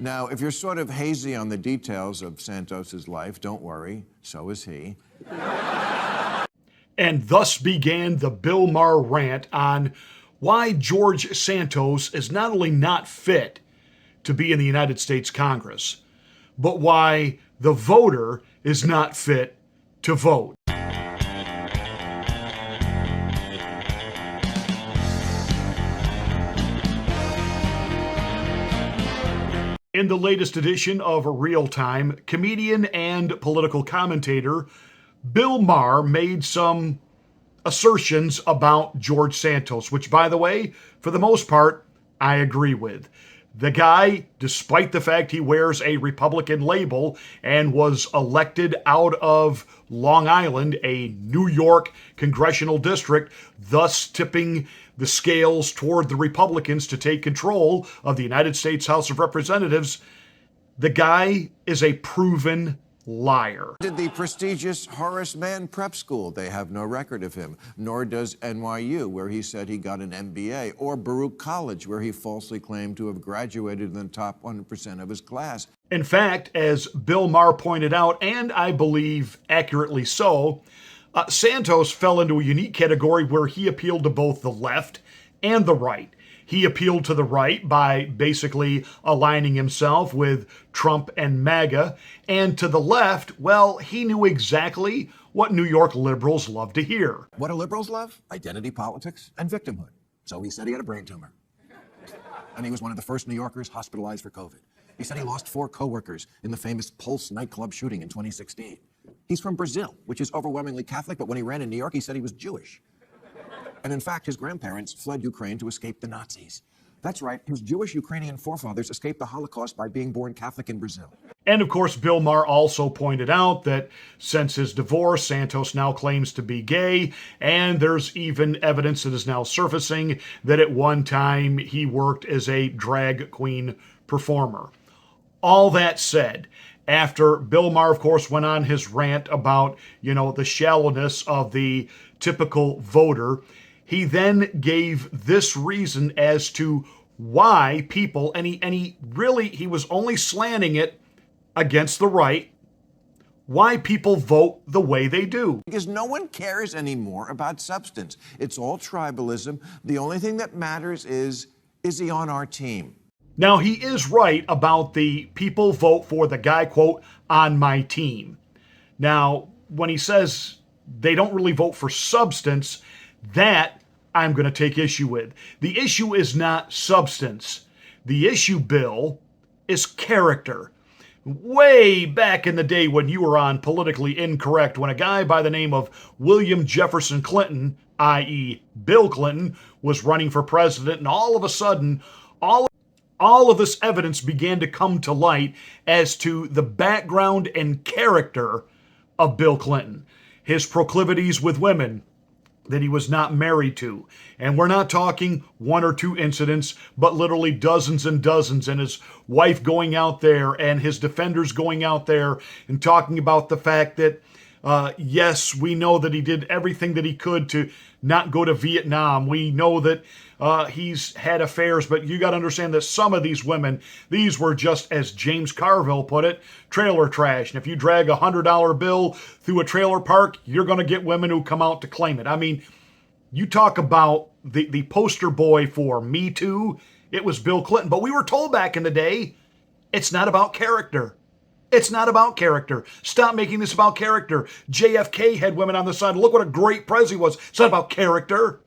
Now, if you're sort of hazy on the details of Santos's life, don't worry, so is he. And thus began the Bill Maher rant on why George Santos is not only not fit to be in the United States Congress, but why the voter is not fit to vote. In the latest edition of Real Time, comedian and political commentator Bill Maher made some assertions about George Santos, which, by the way, for the most part, I agree with. The guy, despite the fact he wears a Republican label and was elected out of Long Island, a New York congressional district, thus tipping the scales toward the Republicans to take control of the United States House of Representatives, the guy is a proven liar. Did the prestigious Horace Mann Prep School. They have no record of him. Nor does NYU, where he said he got an MBA, or Baruch College, where he falsely claimed to have graduated in the top 1% of his class. In fact, as Bill Maher pointed out, and I believe accurately so, Santos fell into a unique category where he appealed to both the left and the right. He appealed to the right by basically aligning himself with Trump and MAGA. And to the left, well, he knew exactly what New York liberals love to hear. What do liberals love? Identity politics and victimhood. So he said he had a brain tumor. And he was one of the first New Yorkers hospitalized for COVID. He said he lost 4 coworkers in the famous Pulse nightclub shooting in 2016. He's from Brazil, which is overwhelmingly Catholic, but when he ran in New York, he said he was Jewish. And in fact, his grandparents fled Ukraine to escape the Nazis. That's right, his Jewish Ukrainian forefathers escaped the Holocaust by being born Catholic in Brazil. And of course, Bill Maher also pointed out that since his divorce, Santos now claims to be gay, and there's even evidence that is now surfacing that at one time he worked as a drag queen performer. All that said, after Bill Maher, of course, went on his rant about, the shallowness of the typical voter, he then gave this reason as to why people, and he was only slanting it against the right, why people vote the way they do. Because no one cares anymore about substance. It's all tribalism. The only thing that matters is he on our team? Now, he is right about the people vote for the guy, quote, on my team. Now, when he says they don't really vote for substance, that I'm going to take issue with. The issue is not substance. The issue, Bill, is character. Way back in the day when you were on Politically Incorrect, when a guy by the name of William Jefferson Clinton, i.e. Bill Clinton, was running for president, and all of a sudden, all of this evidence began to come to light as to the background and character of Bill Clinton. His proclivities with women that he was not married to. And we're not talking 1 or 2 incidents, but literally dozens and dozens, and his wife going out there and his defenders going out there and talking about the fact that, yes, we know that he did everything that he could to not go to Vietnam. We know that he's had affairs, but you got to understand that some of these women, these were just, as James Carville put it, trailer trash. And if you drag a $100 bill through a trailer park, you're going to get women who come out to claim it. I mean, you talk about the poster boy for Me Too, it was Bill Clinton. But we were told back in the day, it's not about character. It's not about character. Stop making this about character. JFK had women on the side. Look what a great president he was. It's not about character.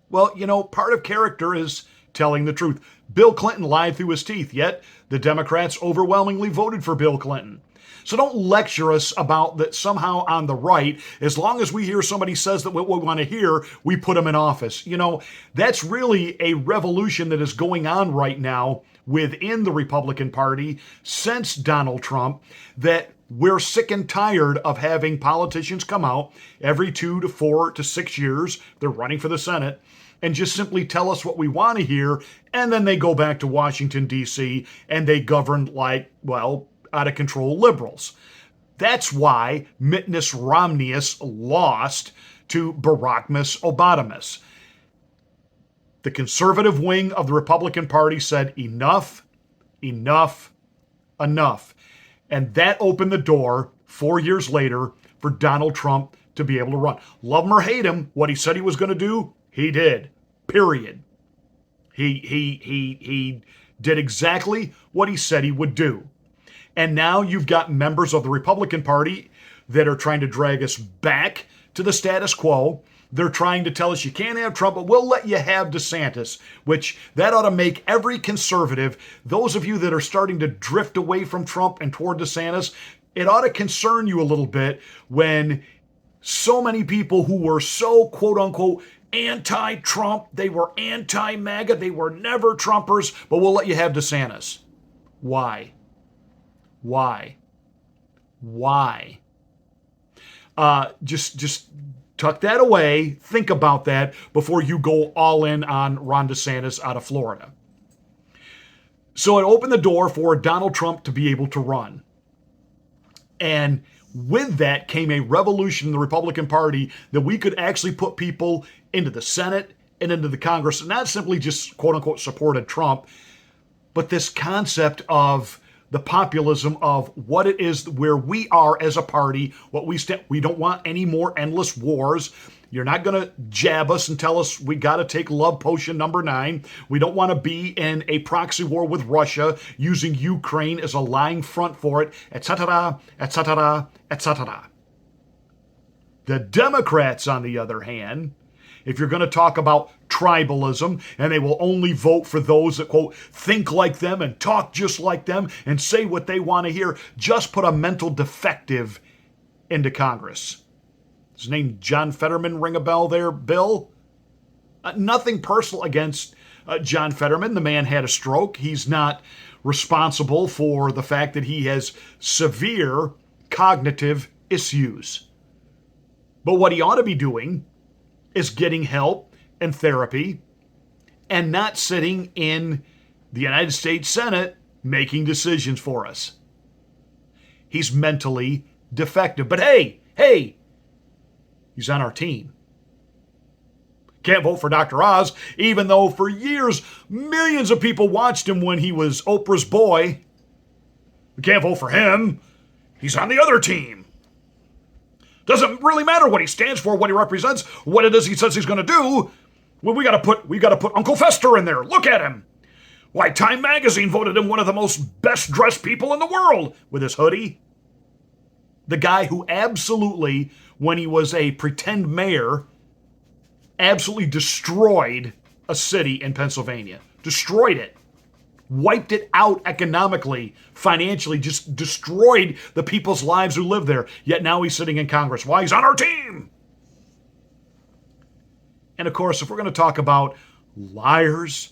Well, part of character is telling the truth. Bill Clinton lied through his teeth, yet the Democrats overwhelmingly voted for Bill Clinton. So don't lecture us about that somehow on the right, as long as we hear somebody says that what we want to hear, we put them in office. That's really a revolution that is going on right now within the Republican Party since Donald Trump, that we're sick and tired of having politicians come out every 2 to 4 to 6 years, they're running for the Senate, and just simply tell us what we want to hear, and then they go back to Washington, D.C., and they govern like, out-of-control liberals. That's why Mittness Romneyus lost to Barackmas Obamamus. The conservative wing of the Republican Party said enough enough. And that opened the door 4 years later for Donald Trump to be able to run. Love him or hate him, what he said he was going to do, he did. Period. He did exactly what he said he would do. And now you've got members of the Republican Party that are trying to drag us back to the status quo. They're trying to tell us you can't have Trump, but we'll let you have DeSantis, which that ought to make every conservative, those of you that are starting to drift away from Trump and toward DeSantis, it ought to concern you a little bit when so many people who were so quote unquote anti-Trump, they were anti-MAGA, they were never Trumpers, but we'll let you have DeSantis. Why? Just tuck that away. Think about that before you go all in on Ron DeSantis out of Florida. So it opened the door for Donald Trump to be able to run. And with that came a revolution in the Republican Party that we could actually put people into the Senate and into the Congress, and not simply just quote unquote supported Trump, but this concept of the populism of what it is where we are as a party, what we stand. We don't want any more endless wars. You're not going to jab us and tell us we got to take love potion number 9. We don't want to be in a proxy war with Russia using Ukraine as a lying front for it, etc., etc., etc. The Democrats, on the other hand, if you're going to talk about tribalism, and they will only vote for those that, quote, think like them and talk just like them and say what they want to hear, just put a mental defective into Congress. His name, John Fetterman, ring a bell there, Bill? Nothing personal against John Fetterman. The man had a stroke. He's not responsible for the fact that he has severe cognitive issues. But what he ought to be doing is getting help and therapy and not sitting in the United States Senate making decisions for us. He's mentally defective. But hey, he's on our team. Can't vote for Dr. Oz, even though for years millions of people watched him when he was Oprah's boy. We can't vote for him. He's on the other team. Doesn't really matter what he stands for, what he represents, what it is he says he's going to do. Well, we got to put Uncle Fester in there. Look at him. Why, Time Magazine voted him one of the most best-dressed people in the world with his hoodie. The guy who absolutely, when he was a pretend mayor, absolutely destroyed a city in Pennsylvania. Destroyed it. Wiped it out economically, financially, just destroyed the people's lives who live there. Yet now he's sitting in Congress. Why? He's on our team. And of course, if we're going to talk about liars,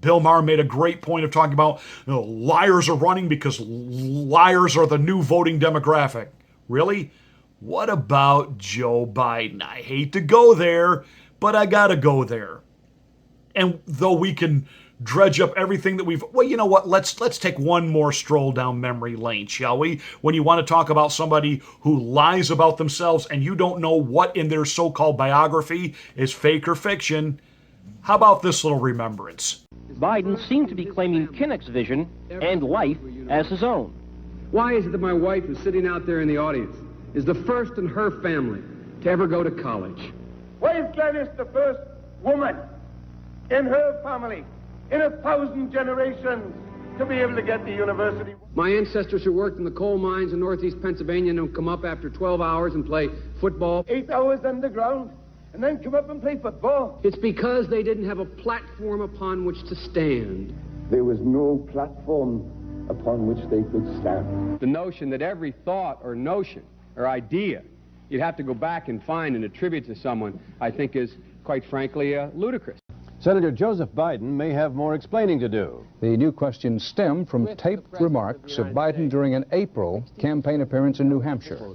Bill Maher made a great point of talking about liars are running because liars are the new voting demographic. Really? What about Joe Biden? I hate to go there, but I got to go there. And though we can dredge up everything that we've... Well, you know what? Let's take one more stroll down memory lane, shall we? When you want to talk about somebody who lies about themselves and you don't know what in their so-called biography is fake or fiction, how about this little remembrance? Biden seemed to be claiming Kinnock's vision and life as his own. Why is it that my wife, who's sitting out there in the audience, is the first in her family to ever go to college? Why is Gladys the first woman in her family in 1,000 generations to be able to get to university? My ancestors who worked in the coal mines in northeast Pennsylvania don't come up after 12 hours and play football. 8 hours underground and then come up and play football. It's because they didn't have a platform upon which to stand. There was no platform upon which they could stand. The notion that every thought or notion or idea you'd have to go back and find and attribute to someone, I think is, quite frankly, ludicrous. Senator Joseph Biden may have more explaining to do. The new questions stem from taped remarks of Biden during an April campaign appearance in New Hampshire.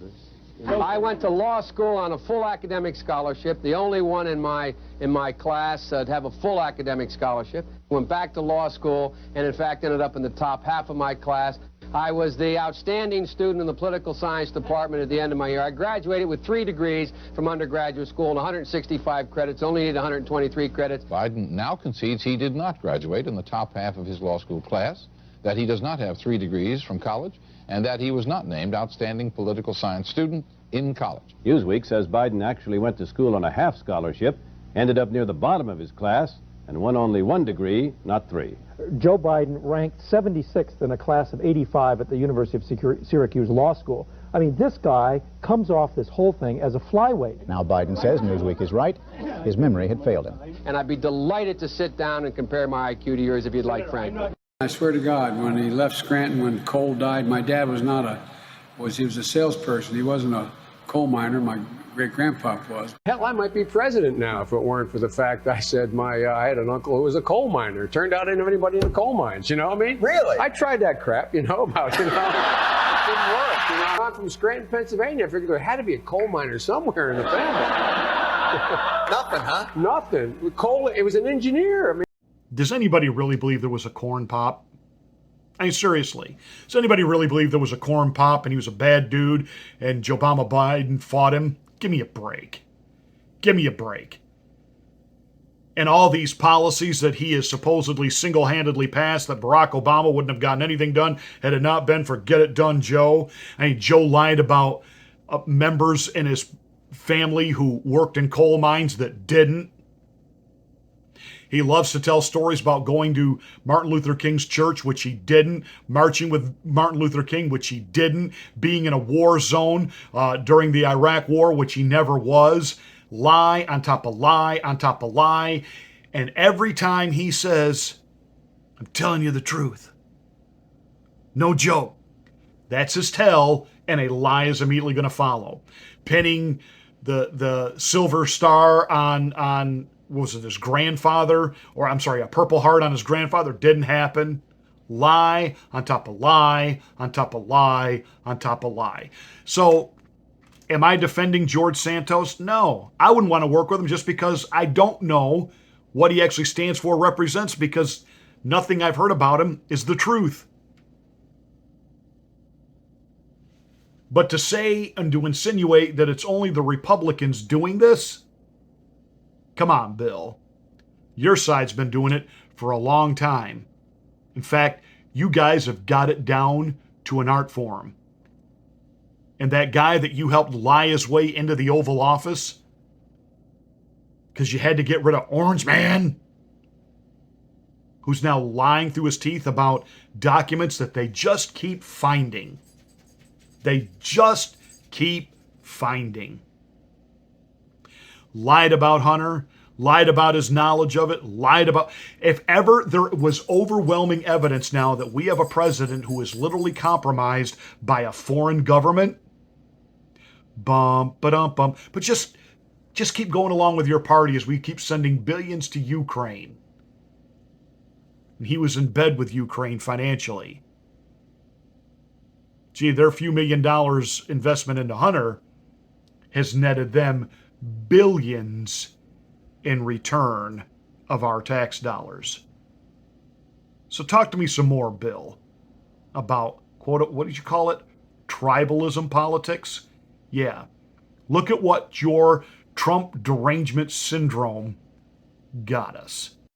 I went to law school on a full academic scholarship, the only one in my class to have a full academic scholarship. Went back to law school and, in fact, ended up in the top half of my class. I was the outstanding student in the political science department at the end of my year. I graduated with 3 degrees from undergraduate school and 165 credits, only needed 123 credits. Biden now concedes he did not graduate in the top half of his law school class, that he does not have 3 degrees from college and that he was not named outstanding political science student in college. Newsweek says Biden actually went to school on a half scholarship, ended up near the bottom of his class, and won only 1 degree, not 3. Joe Biden ranked 76th in a class of 85 at the University of Syracuse Law School. I mean, this guy comes off this whole thing as a flyweight. Now Biden says Newsweek is right. His memory had failed him. And I'd be delighted to sit down and compare my IQ to yours if you'd like, Frank. I swear to God, when he left Scranton, when Cole died, my dad was he was a salesperson. He wasn't a coal miner. My great-grandpa was. Hell, I might be president now if it weren't for the fact I said I had an uncle who was a coal miner. It turned out I didn't have anybody in the coal mines, you know what I mean? Really? I tried that crap, it didn't work, I'm from Scranton, Pennsylvania. I figured there had to be a coal miner somewhere in the family. Nothing, huh? Nothing. Coal, it was an engineer. I mean, Does anybody really believe there was a corn pop? I mean, seriously. Does anybody really believe there was a corn pop and he was a bad dude and Obama Biden fought him? Give me a break. Give me a break. And all these policies that he has supposedly single-handedly passed that Barack Obama wouldn't have gotten anything done had it not been for Get It Done Joe. I mean, Joe lied about members in his family who worked in coal mines that didn't. He loves to tell stories about going to Martin Luther King's church, which he didn't, marching with Martin Luther King, which he didn't, being in a war zone during the Iraq War, which he never was. Lie on top of lie on top of lie. And every time he says, I'm telling you the truth, no joke, that's his tell, and a lie is immediately going to follow. Pinning the silver star on what was it, his grandfather, or I'm sorry, a Purple Heart on his grandfather didn't happen. Lie on top of lie on top of lie on top of lie. So, am I defending George Santos? No. I wouldn't want to work with him just because I don't know what he actually stands for, represents, because nothing I've heard about him is the truth. But to say and to insinuate that it's only the Republicans doing this, come on, Bill. Your side's been doing it for a long time. In fact, you guys have got it down to an art form. And that guy that you helped lie his way into the Oval Office because you had to get rid of Orange Man, who's now lying through his teeth about documents that they just keep finding. They just keep finding. Lied about Hunter, lied about his knowledge of it, lied about... If ever there was overwhelming evidence now that we have a president who is literally compromised by a foreign government, bum. But just keep going along with your party as we keep sending billions to Ukraine. And he was in bed with Ukraine financially. Gee, their few $1 million investment into Hunter has netted them billions in return of our tax dollars. So talk to me some more, Bill, about, quote, what did you call it? Tribalism politics? Yeah. Look at what your Trump derangement syndrome got us.